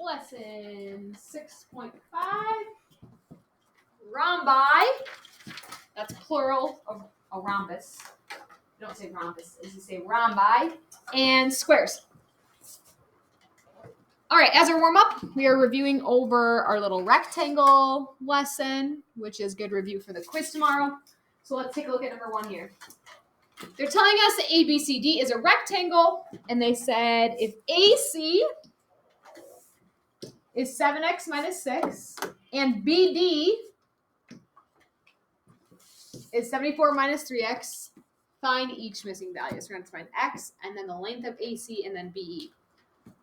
lesson 6.5. Rhombi. That's plural of a rhombus. You don't say rhombus, you say rhombi. And squares. All right, as our warm-up, we are reviewing over our little rectangle lesson, which is good review for the quiz tomorrow. So let's take a look at number 1 here. They're telling us that ABCD is a rectangle, and they said if AC is 7x minus 6, and BD is 74 minus 3x, find each missing value. So we're going to find x, and then the length of AC, and then BE.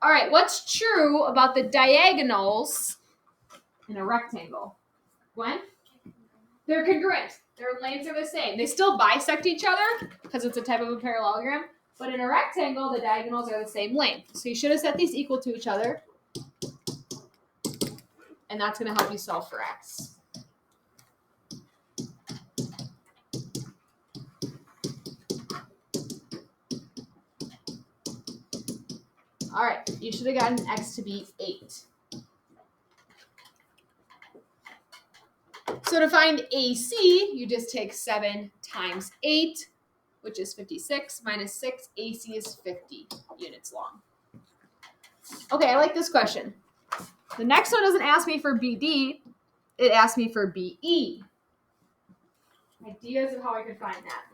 All right, what's true about the diagonals in a rectangle? Gwen? They're congruent. Their lengths are the same. They still bisect each other because it's a type of a parallelogram, but in a rectangle, the diagonals are the same length. So you should have set these equal to each other, and that's going to help you solve for x. All right, you should have gotten x to be 8. So to find AC, you just take 7 times 8, which is 56, minus 6. AC is 50 units long. Okay, I like this question. The next one doesn't ask me for BD, it asks me for BE. Ideas of how I could find that.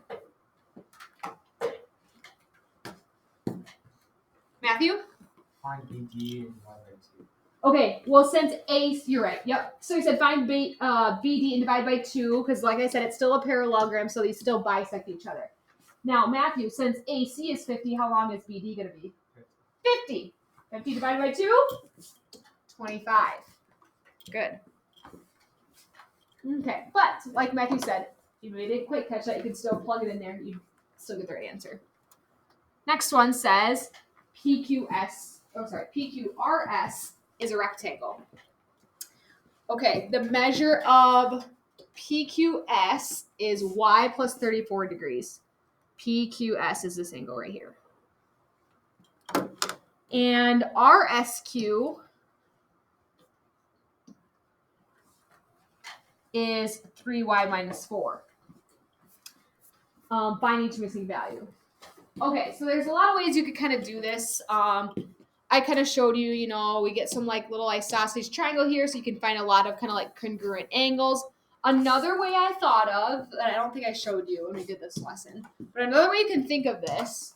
Matthew? Find BD and divide by 2. Okay, well, since you're right. Yep. So we said find BD and divide by 2, because like I said, it's still a parallelogram, so these still bisect each other. Now, Matthew, since AC is 50, how long is BD going to be? 50. 50 divided by 2? 25. Good. Okay, but like Matthew said, even if you didn't quite catch that, you can still plug it in there. You still get the right answer. Next one says PQRS is a rectangle. Okay, the measure of PQS is y plus 34 degrees. PQS is this angle right here. And RSQ is 3y minus 4. Find each missing value. Okay, so there's a lot of ways you could kind of do this. I kind of showed you, we get some like little isosceles triangle here, so you can find a lot of kind of like congruent angles. Another way I thought of, that I don't think I showed you when we did this lesson, but another way you can think of this,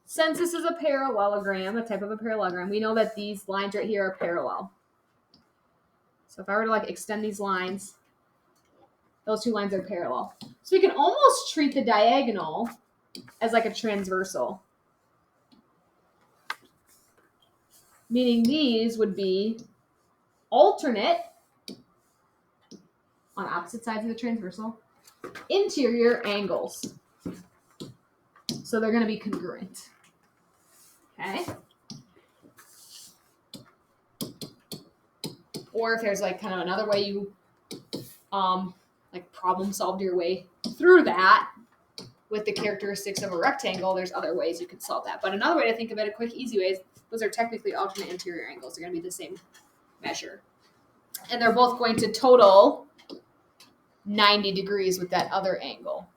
since this is a parallelogram, a type of a parallelogram, we know that these lines right here are parallel. So if I were to like extend these lines, those two lines are parallel. So we can almost treat the diagonal as like a transversal. Meaning these would be alternate on opposite sides of the transversal, interior angles. So they're going to be congruent. Okay? Or if there's like kind of another way you like problem solved your way through that with the characteristics of a rectangle, there's other ways you could solve that. But another way to think of it, a quick, easy way, is those are technically alternate interior angles. They're going to be the same measure. And they're both going to total 90 degrees with that other angle.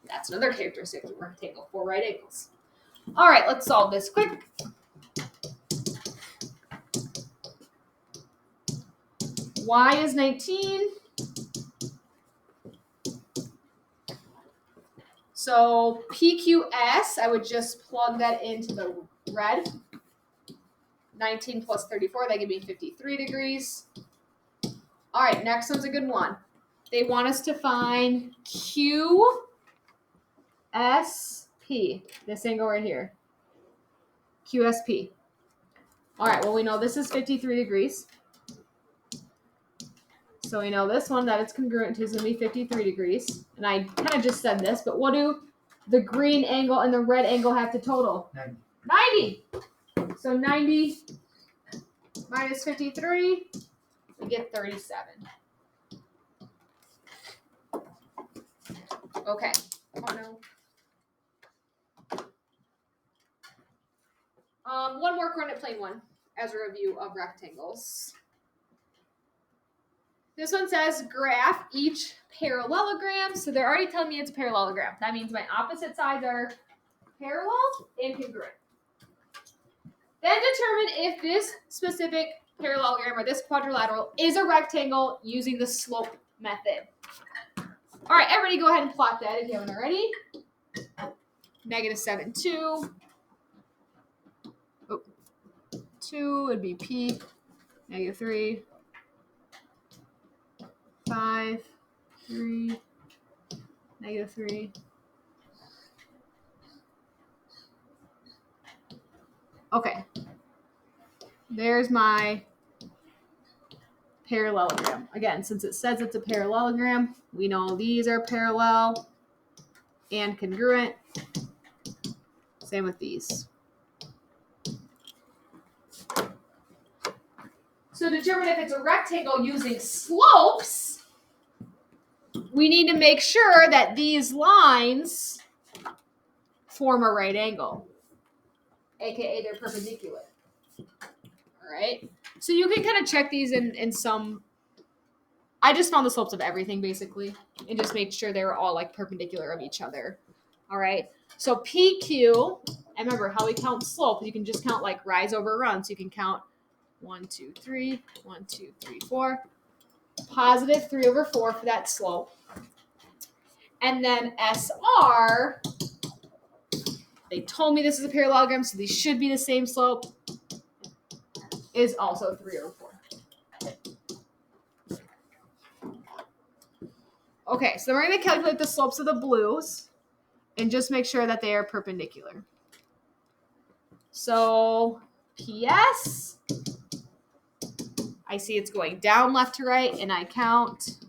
That's another characteristic of a rectangle, 4 right angles. All right, let's solve this quick. Y is 19. So PQS, I would just plug that into the red. 19 plus 34, that give me 53 degrees. All right, next one's a good one. They want us to find QSP, this angle right here. QSP. All right, well, we know this is 53 degrees. So we know this one that it's congruent to is going to be 53 degrees. And I kind of just said this, but what do the green angle and the red angle have to total? 90. So 90 minus 53, we get 37. Okay. Oh, no. One more coordinate plane one. as a review of rectangles. This one says graph each parallelogram. So they're already telling me it's a parallelogram. That means my opposite sides are parallel and congruent. Then determine if this specific parallelogram or this quadrilateral is a rectangle using the slope method. All right, everybody go ahead and plot that if you haven't already. -7, 2. 2 would be P. -3. 5, 3, -3. Okay. There's my parallelogram. Again, since it says it's a parallelogram, we know these are parallel and congruent. Same with these. So to determine if it's a rectangle using slopes, we need to make sure that these lines form a right angle, aka they're perpendicular. All right. So you can kind of check these in some. I just found the slopes of everything basically and just made sure they were all like perpendicular of each other. All right. So PQ, and remember how we count slope, you can just count like rise over run. So you can count 1, 2, 3, 1, 2, 3, 4. Positive 3 over 4 for that slope. And then SR, they told me this is a parallelogram, so these should be the same slope, is also 3 over 4. Okay, so we're going to calculate the slopes of the blues and just make sure that they are perpendicular. So PS, I see it's going down left to right, and I count.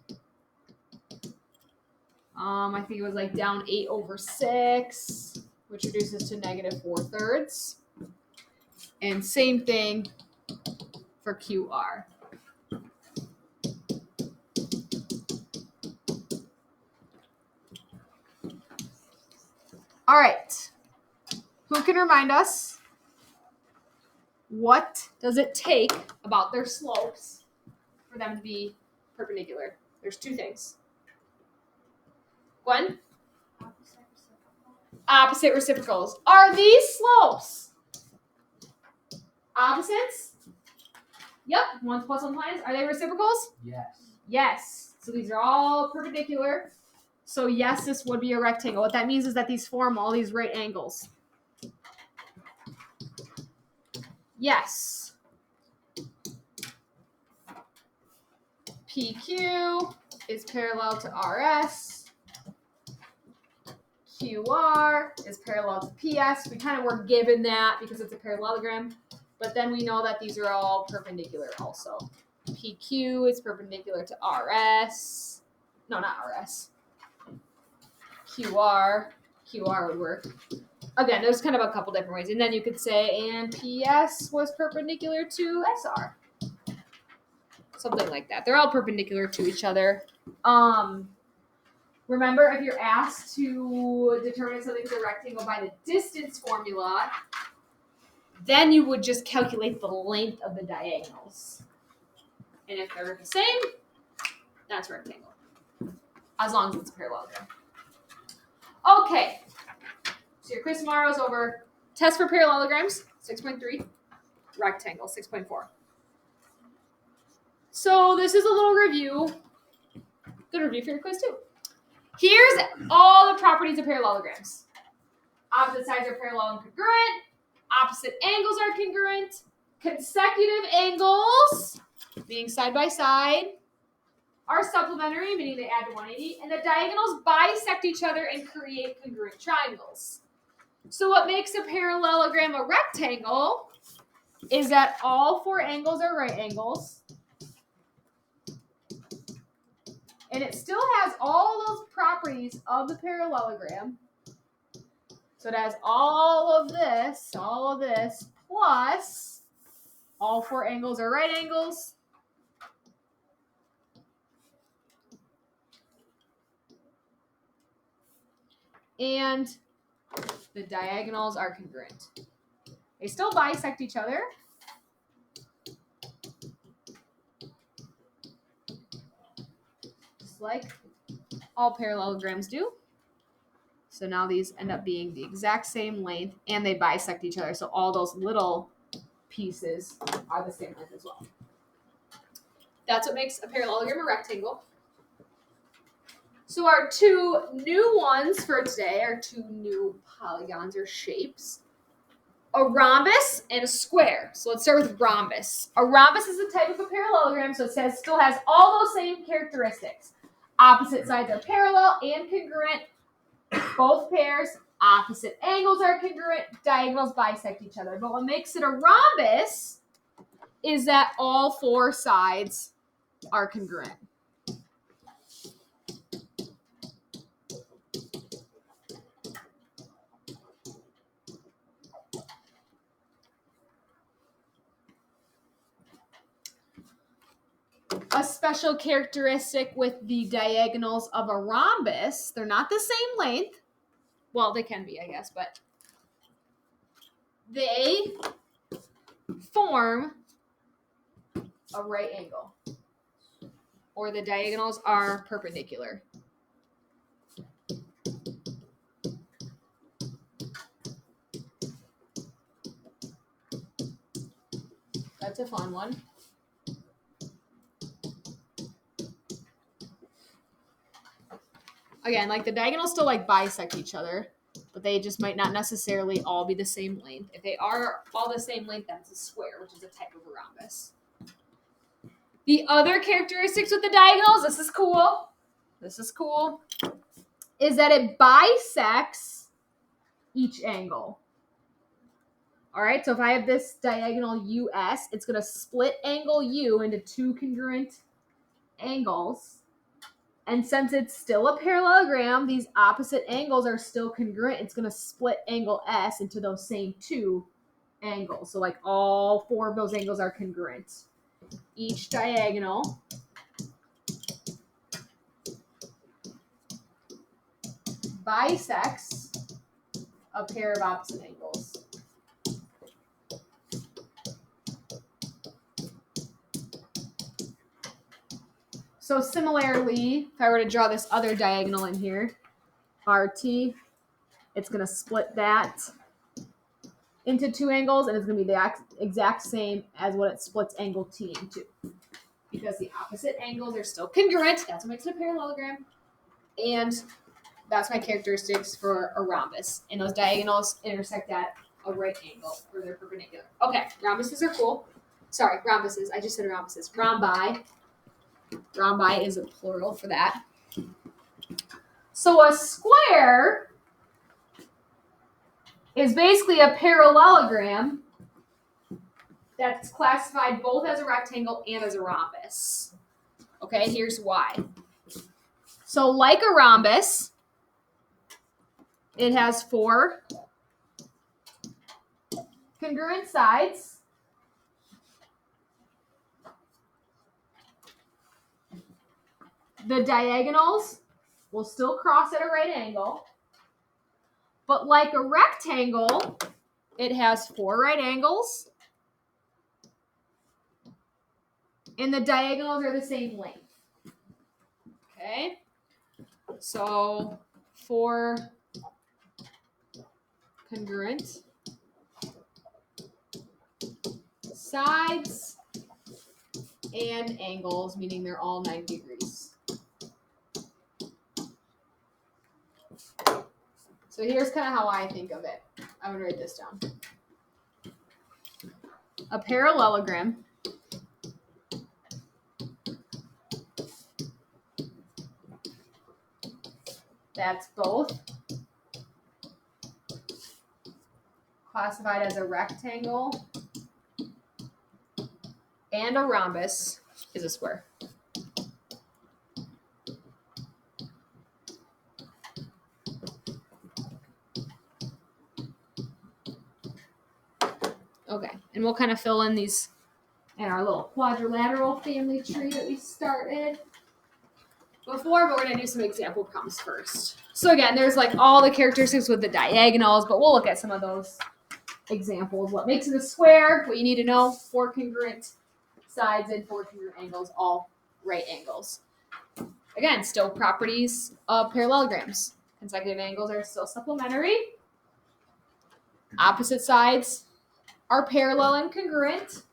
I think it was like down 8 over 6, which reduces to -4/3. And same thing for QR. All right. Who can remind us? What does it take about their slopes for them to be perpendicular? There's 2 things. Gwen? Opposite reciprocals. Are these slopes opposites? Yep. 1 plus 1 minus. Are they reciprocals? Yes. Yes. So these are all perpendicular. So yes, this would be a rectangle. What that means is that these form all these right angles. Yes. PQ is parallel to RS. QR is parallel to PS. We kind of were given that because it's a parallelogram, but then we know that these are all perpendicular also. PQ is perpendicular to RS. No, not RS. QR. QR would work. Again, there's kind of a couple different ways. And then you could say, and PS was perpendicular to SR. Something like that. They're all perpendicular to each other. Remember, if you're asked to determine something's a rectangle by the distance formula, then you would just calculate the length of the diagonals. And if they're the same, that's a rectangle. As long as it's a parallelogram. Okay. So your quiz tomorrow is over. Test for parallelograms, 6.3. Rectangle, 6.4. So this is a little review. Good review for your quiz too. Here's all the properties of parallelograms. Opposite sides are parallel and congruent. Opposite angles are congruent. Consecutive angles, meaning side by side, are supplementary, meaning they add to 180. And the diagonals bisect each other and create congruent triangles. So what makes a parallelogram a rectangle is that all 4 angles are right angles. And it still has all those properties of the parallelogram. So it has all of this, plus all 4 angles are right angles. And the diagonals are congruent. They still bisect each other, like all parallelograms do. So now these end up being the exact same length and they bisect each other. So all those little pieces are the same length as well. That's what makes a parallelogram a rectangle. So our two new ones for today are two new polygons or shapes. A rhombus and a square. So let's start with rhombus. A rhombus is a type of a parallelogram, so it still has all those same characteristics. Opposite sides are parallel and congruent. Both pairs, opposite angles are congruent. Diagonals bisect each other. But what makes it a rhombus is that all four sides are congruent. A special characteristic with the diagonals of a rhombus, they're not the same length. Well, they can be, I guess, but they form a right angle, or the diagonals are perpendicular. That's a fun one. Again, like the diagonals still like bisect each other, but they just might not necessarily all be the same length. If they are all the same length, that's a square, which is a type of a rhombus. The other characteristics with the diagonals, this is cool, is that it bisects each angle. All right, so if I have this diagonal US, it's going to split angle U into two congruent angles. And since it's still a parallelogram, these opposite angles are still congruent. It's going to split angle S into those same two angles. So like all four of those angles are congruent. Each diagonal bisects a pair of opposite angles. So similarly, if I were to draw this other diagonal in here, RT, it's going to split that into two angles, and it's going to be the exact same as what it splits angle T into. Because the opposite angles are still congruent. That's what makes it a parallelogram. And that's my characteristics for a rhombus. And those diagonals intersect at a right angle, or they're perpendicular. Okay, rhombuses are cool. Sorry, rhombuses. I just said rhombuses. Rhombi. Rhombi is a plural for that. So a square is basically a parallelogram that's classified both as a rectangle and as a rhombus. Okay, here's why. So like a rhombus, it has four congruent sides. The diagonals will still cross at a right angle. But like a rectangle, it has four right angles. And the diagonals are the same length. Okay? So four congruent sides and angles, meaning they're all 90 degrees. So here's kind of how I think of it. I'm going to write this down. A parallelogram that's both classified as a rectangle and a rhombus is a square. Okay, and we'll kind of fill in these in our little quadrilateral family tree that we started before, but we're going to do some example problems first. So again, there's like all the characteristics with the diagonals, but we'll look at some of those examples. What makes it a square? What you need to know, four congruent sides and four congruent angles, all right angles. Again, still properties of parallelograms. Consecutive angles are still supplementary. Opposite sides are parallel and congruent.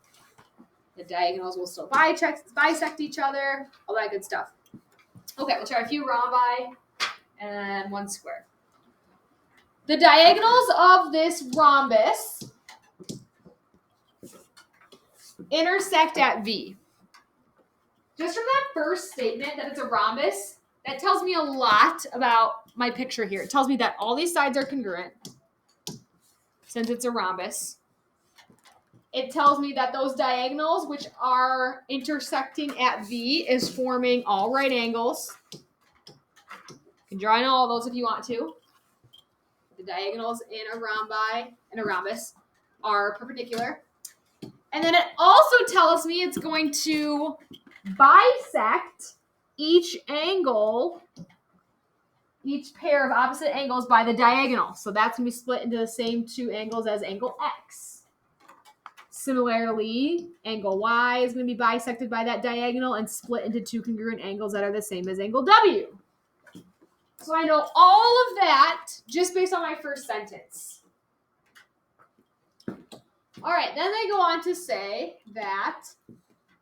The diagonals will still bisect each other, all that good stuff. Okay, we'll try a few rhombi and one square. The diagonals of this rhombus intersect at V. Just from that first statement that it's a rhombus, that tells me a lot about my picture here. It tells me that all these sides are congruent, since it's a rhombus. It tells me that those diagonals, which are intersecting at V, is forming all right angles. You can draw in all those if you want to. The diagonals in a rhombus, are perpendicular. And then it also tells me it's going to bisect each angle, each pair of opposite angles by the diagonal. So that's going to be split into the same two angles as angle X. Similarly, angle Y is going to be bisected by that diagonal and split into two congruent angles that are the same as angle W. So I know all of that just based on my first sentence. All right, then they go on to say that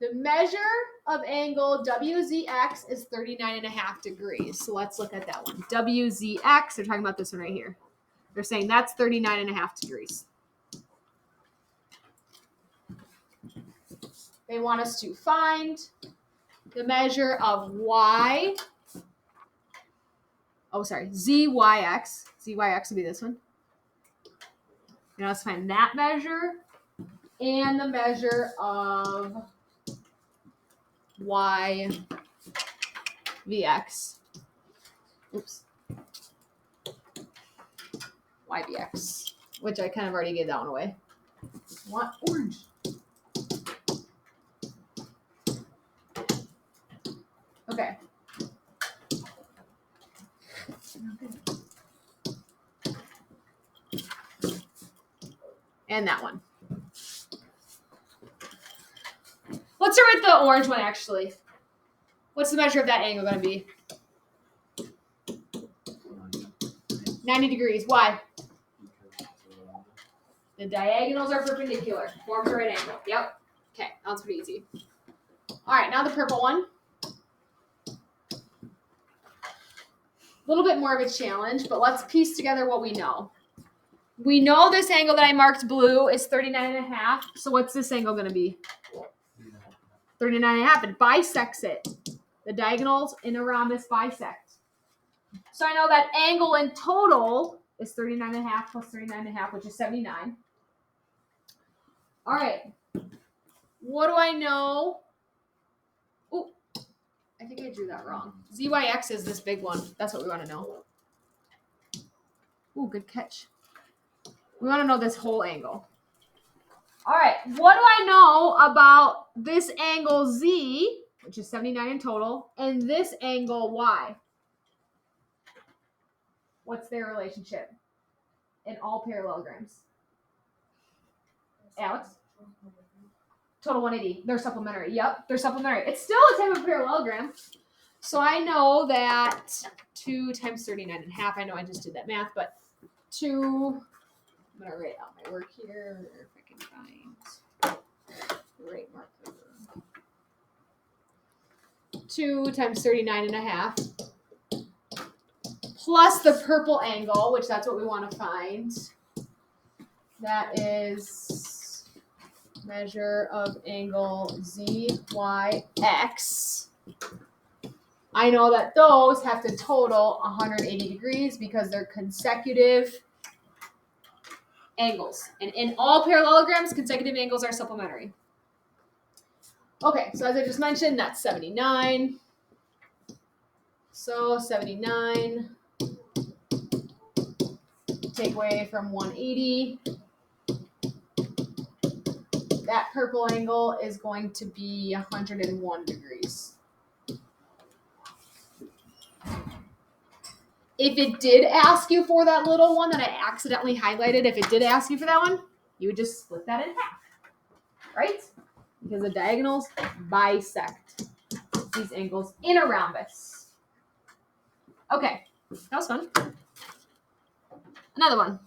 the measure of angle WZX is 39.5 degrees. So let's look at that one. WZX, they're talking about this one right here. They're saying that's 39.5 degrees. They want us to find the measure of Y. Oh, sorry, ZYX. ZYX would be this one. Now let's find that measure and the measure of YVX. Oops. YVX, which I kind of already gave that one away. Want orange. Okay. And that one. Let's start with the orange one, actually. What's the measure of that angle going to be? 90 degrees. Why? The diagonals are perpendicular. Forms a right angle. Yep. Okay, that's pretty easy. All right, now the purple one. A little bit more of a challenge, but let's piece together what we know. We know this angle that I marked blue is 39.5. So what's this angle going to be? 39.5. It bisects it. The diagonals in a rhombus bisect. So I know that angle in total is 39.5 plus 39.5, which is 79. All right. What do I know? Oh, I think I drew that wrong. ZYX is this big one. That's what we want to know. Ooh, good catch. We want to know this whole angle. All right. What do I know about this angle Z, which is 79 in total, and this angle Y? What's their relationship in all parallelograms? Alex? Total 180. They're supplementary. Yep, they're supplementary. It's still a type of parallelogram. So I know that 2 times 39.5. I know I just did that math, but 2, I'm going to write out my work here if I can find the right marker. 2 times 39.5 plus the purple angle, which that's what we want to find. That is measure of angle ZYX. I know that those have to total 180 degrees because they're consecutive angles. And in all parallelograms, consecutive angles are supplementary. Okay, so as I just mentioned, that's 79. So 79, take away from 180. That purple angle is going to be 101 degrees. If it did ask you for that little one that I accidentally highlighted, if it did ask you for that one, you would just split that in half, right? Because the diagonals bisect these angles in a rhombus. Okay, that was fun. Another one.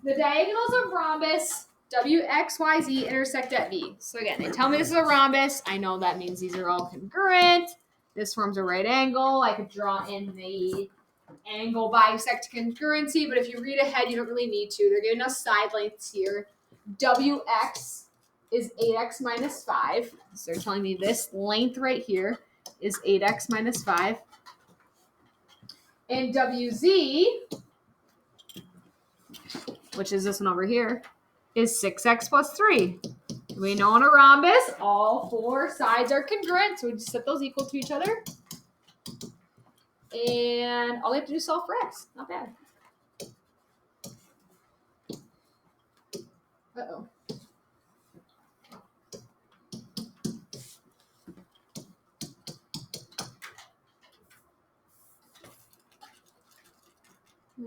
The diagonals of rhombus WXYZ intersect at V. So again, they tell me this is a rhombus. I know that means these are all congruent. This forms a right angle. I could draw in the angle bisect congruency, but if you read ahead, you don't really need to. They're giving us side lengths here. WX is 8x minus 5. So they're telling me this length right here is 8x minus 5. And WZ, which is this one over here, is 6x plus 3. We know in a rhombus, all four sides are congruent, so we just set those equal to each other. And all we have to do is solve for x. Not bad. Uh-oh.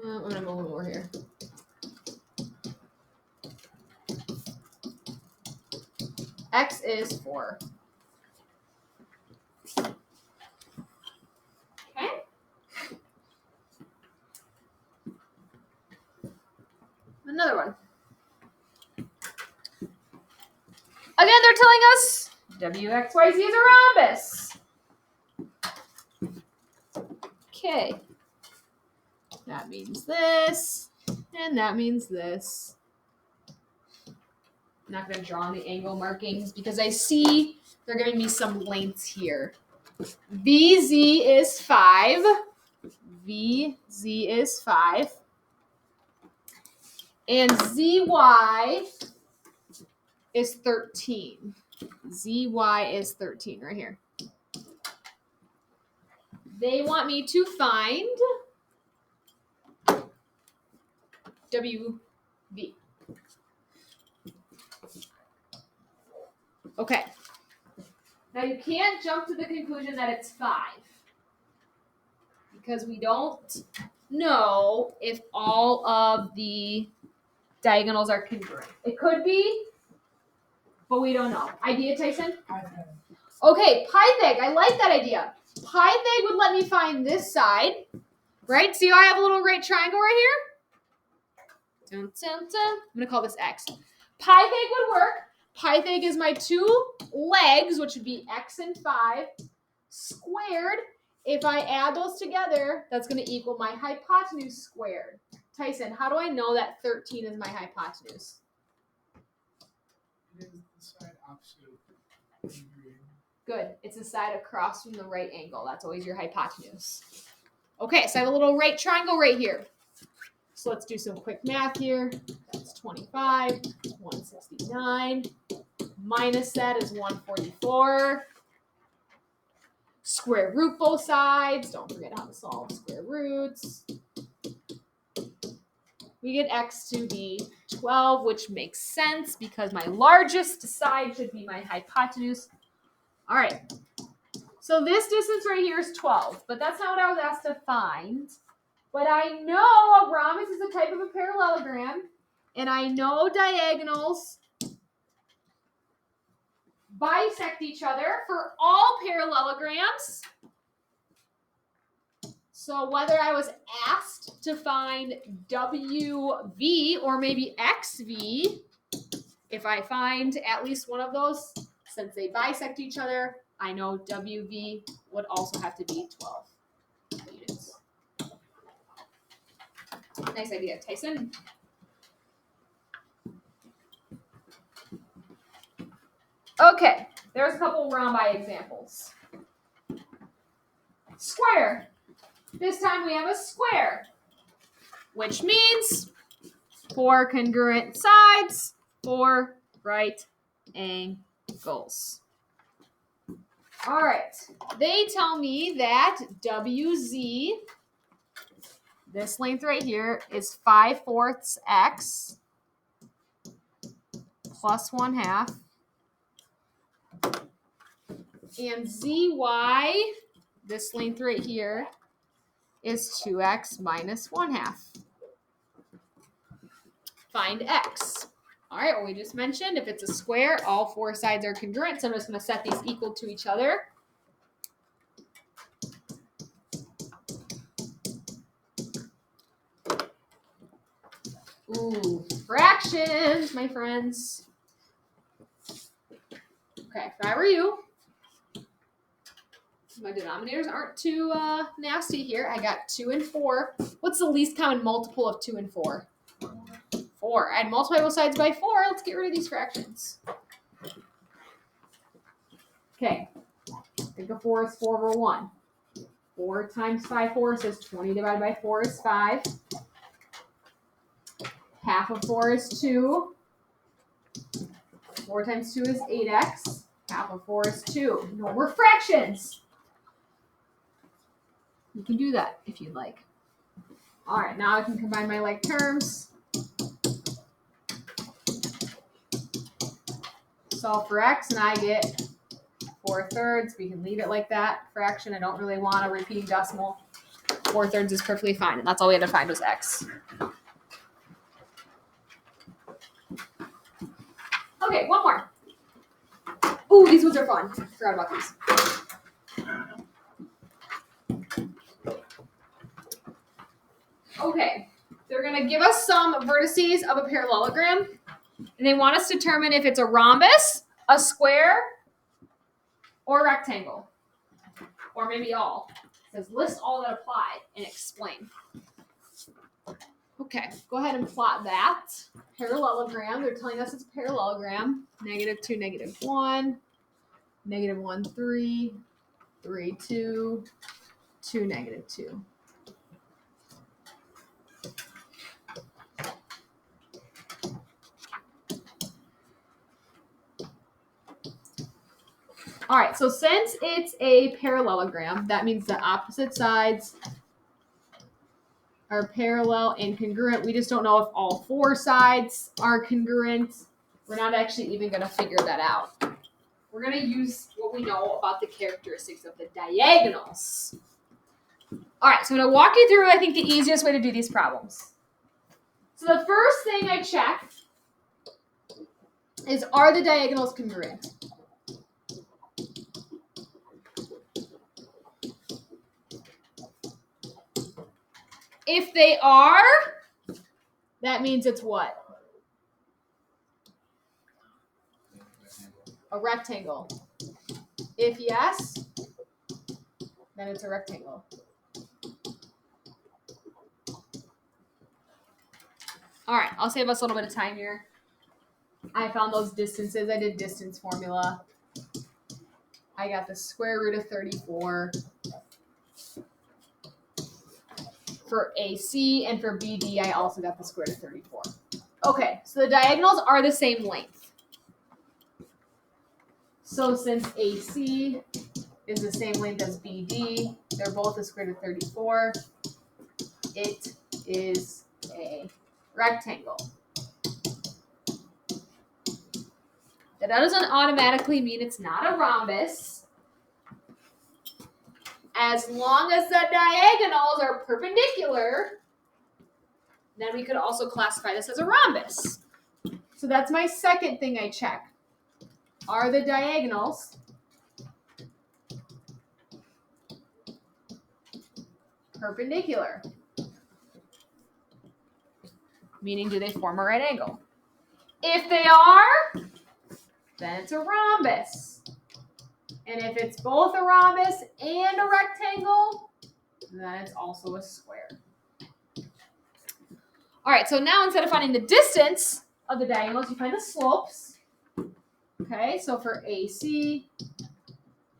I'm going to move a little more here. X is 4. Okay. Another one. Again, they're telling us WXYZ is a rhombus. Okay. That means this, and that means this. I'm not going to draw any angle markings because I see they're giving me some lengths here. VZ is 5. VZ is 5. And ZY is 13. ZY is 13 right here. They want me to find WV. Okay. Now you can't jump to the conclusion that it's 5 because we don't know if all of the diagonals are congruent. It could be, but we don't know. Idea, Tyson? Okay, Pythag. I like that idea. Pythag would let me find this side, right? See how I have a little right triangle right here? Dun, dun, dun. I'm going to call this X. Pythag would work. Pythag is my two legs, which would be X and 5, squared. If I add those together, that's going to equal my hypotenuse squared. Tyson, how do I know that 13 is my hypotenuse? It is the side opposite. Good. It's the side across from the right angle. That's always your hypotenuse. Okay, so I have a little right triangle right here. So let's do some quick math here. That's 25, 169. Minus that is 144. Square root both sides. Don't forget how to solve square roots. We get x to be 12, which makes sense because my largest side should be my hypotenuse. All right. So this distance right here is 12, but that's not what I was asked to find. But I know a rhombus is a type of a parallelogram, and I know diagonals bisect each other for all parallelograms. So whether I was asked to find WV or maybe XV, if I find at least one of those, since they bisect each other, I know WV would also have to be 12 units. Nice idea, Tyson. Okay, there's a couple rhombi examples. Square. This time we have a square, which means 4 congruent sides, 4 right angles. All right, they tell me that WZ, this length right here, is 5/4 x plus 1/2. And ZY, this length right here, is 2x minus 1/2. Find x. All right, well, we just mentioned if it's a square, all 4 sides are congruent, so I'm just going to set these equal to each other. Ooh, fractions, my friends. Okay, if I were you, my denominators aren't too nasty here. I got 2 and 4. What's the least common multiple of 2 and 4? 4. I'd multiply both sides by 4. Let's get rid of these fractions. Okay. Think of 4 as 4 over 1. 4 times 5 fourths is 20 divided by 4 is 5. Half of 4 is 2. 4 times 2 is 8x. Half of 4 is 2. No more fractions. You can do that if you'd like. All right, now I can combine my like terms. Solve for x, and I get 4/3. We can leave it like that. Fraction, I don't really want a repeating decimal. 4/3 is perfectly fine, and that's all we had to find was x. Okay, one more. Ooh, these ones are fun. I forgot about these. Okay, they're going to give us some vertices of a parallelogram, and they want us to determine if it's a rhombus, a square, or a rectangle, or maybe all. It says list all that apply and explain. Okay, go ahead and plot that. Parallelogram, they're telling us it's a parallelogram. -2, -1, -1, 3, 3, 2, 2, -2. All right, so since it's a parallelogram, that means the opposite sides are parallel and congruent. We just don't know if all 4 sides are congruent. We're not actually even going to figure that out. We're going to use what we know about the characteristics of the diagonals. All right, so I'm going to walk you through, I think, the easiest way to do these problems. So the first thing I check is, are the diagonals congruent? If they are, that means it's what? A rectangle. If yes, then it's a rectangle. All right, I'll save us a little bit of time here. I found those distances. I did distance formula. I got the square root of 34 for AC, and for BD, I also got the square root of 34. Okay, so the diagonals are the same length. So since AC is the same length as BD, they're both the square root of 34. It is a rectangle. That doesn't automatically mean it's not a rhombus. As long as the diagonals are perpendicular, then we could also classify this as a rhombus. So that's my second thing I check. Are the diagonals perpendicular? Meaning, do they form a right angle? If they are, then it's a rhombus. And if it's both a rhombus and a rectangle, then it's also a square. All right, so now instead of finding the distance of the diagonals, you find the slopes. Okay, so for AC,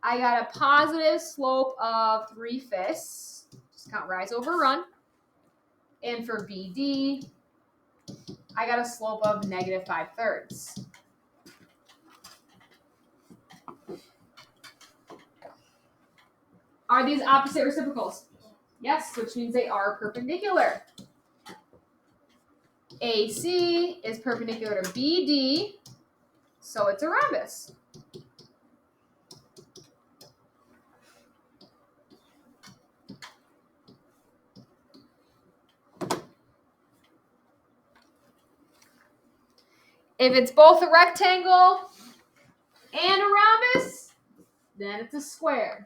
I got a positive slope of 3/5. Just count rise over run. And for BD, I got a slope of -5/3. Are these opposite reciprocals? Yes, which means they are perpendicular. AC is perpendicular to BD, so it's a rhombus. If it's both a rectangle and a rhombus, then it's a square.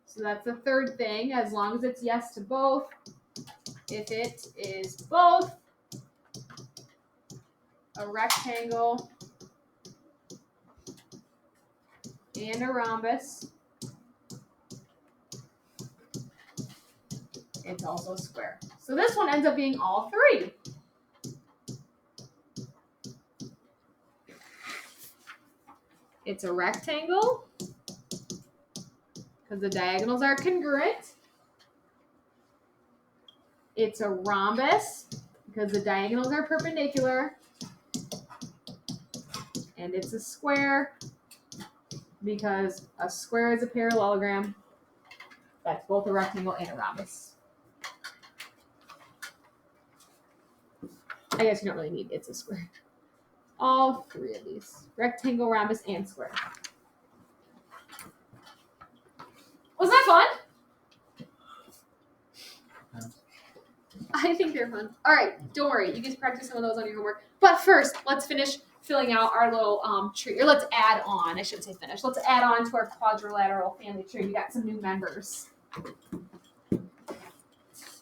So that's the third thing, as long as it's yes to both. If it is both, a rectangle, and a rhombus, it's also a square. So this one ends up being all three. It's a rectangle, because the diagonals are congruent. It's a rhombus, because the diagonals are perpendicular. And it's a square, because a square is a parallelogram. That's both a rectangle and a rhombus. I guess you don't really need it's a square. All three of these. Rectangle, rhombus, and square. Was that fun? I think they're fun. All right, don't worry. You can practice some of those on your homework. But first, let's finish filling out our little tree. Or let's add on. I shouldn't say finish. Let's add on to our quadrilateral family tree. We got some new members.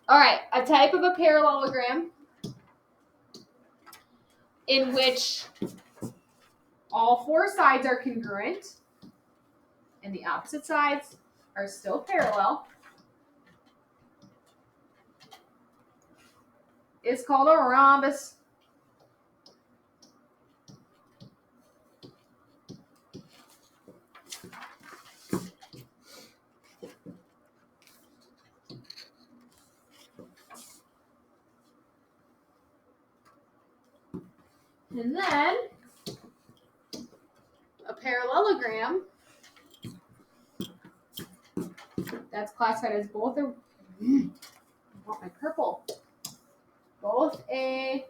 All right, a type of a parallelogram in which all four sides are congruent and the opposite sides are still parallel is called a rhombus. And then a parallelogram that's classified as both a I want my purple. Both a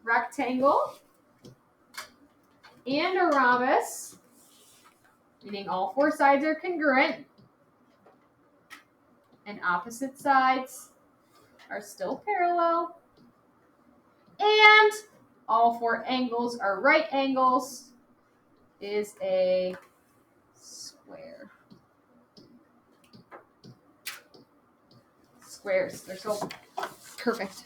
rectangle and a rhombus, meaning all four sides are congruent and opposite sides are still parallel, and all four angles are right angles, is a square. Squares, they're so perfect.